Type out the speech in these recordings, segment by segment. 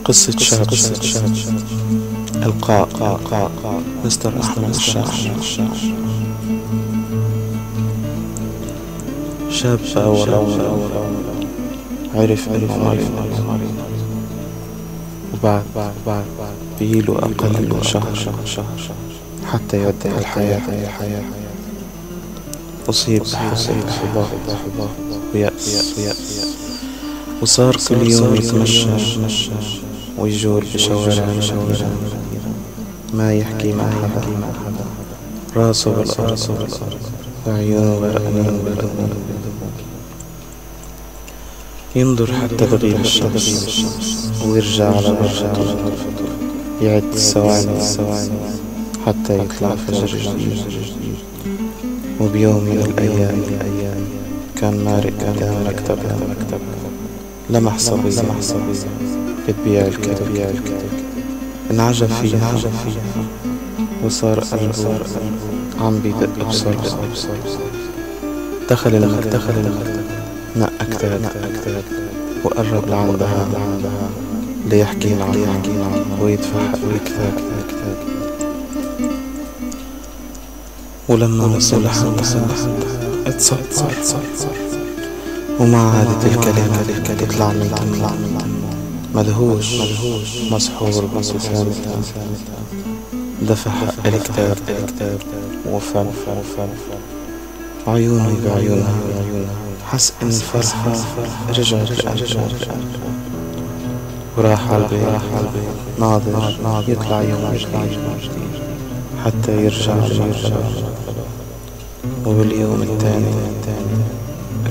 قصة شاب القاء مستر أحمد الشاعر. شاب أول عرف إنه مريض، وبعد بيجيله أقل من شهر حتى يودع الحياة. أصيب بحالة إحباط ويأس، وصار كل يوم يتمشى ويجول بشوارع ما يحكي مع حدا، راسه بالأرض وعيونه غرقانين بالدموع. ينظر حتى تغيب الشمس ويرجع على غرفته، يعد الثواني حتى يطلع فجر جديد. وبيوم من الأيام كان مارق قدام مكتب، لمح صبية بتبيع الكتب، انعجب فيها وصار قلبه عم بيدق بسرعة. دخل المكتب، نقى كتاب وقرب لعندها ليحكي معها ويدفع حق الكتاب. ولما وصل لحدها اتصدق، وما عادت الكلمة تطلع من تمه، مدهوش مسحور بابتسامتها. دفع حق الكتاب وفل عيونه بعيونها، حس ان الفرحة رجعت لقلبه، وراح عالبيت ناظر يطلع يوم جديد حتى يرجع. وباليوم الثاني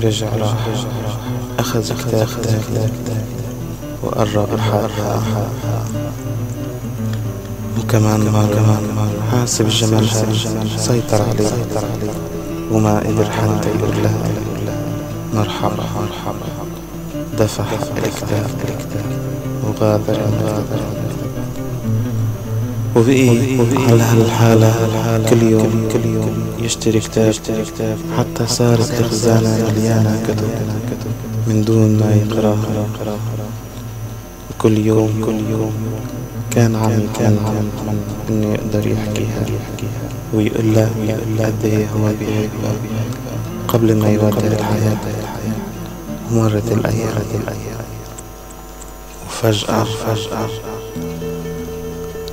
رجع، راح أخذ كتاب وقرب الحارة، وكمان مرة حاسب جمالها سيطر عليه، وما قدر حتى يقول لها مرحبا. دفع حق الكتاب وغادر. وبقي على هالحالة كل يوم يشتري كتاب حتى صارت الخزانة مليانة كتب من دون ما يقراها. وكل يوم كان عم يتمنى انه يقدر يحكيها ويقول لها قد ايه هو بيحبها قبل ما يودع الحياة. ومرت الأيام، وفجأة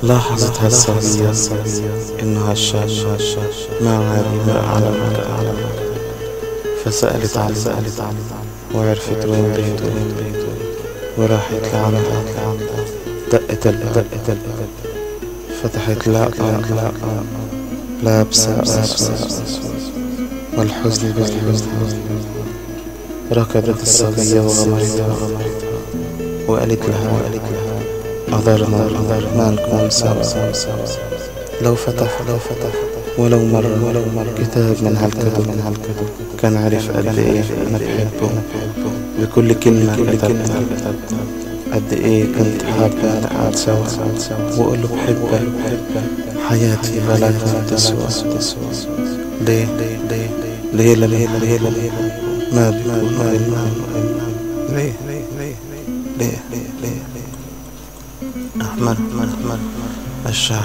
لاحظت هالصبية إنه هالشاب ما عاد يمرق على المكان، فسألت عنه وعرفت وين بيته، وراحت لعندها. دقت الباب، فتحت لقاها لابسة والحزن بالحزن. ركضت الصبية وغمرتها وقالت لها قدرنا ما نكون سوا. لو فتح ولو مرة كتاب من هالكتب كان عرف قد ايه انا بحبه. بكل كلمة كتبتها قد ايه كنت حابة نقعد سوا وقول له بحبك حياتي بلا ما تسوى. ليه ما بيكون ليه أحمد الشاعر.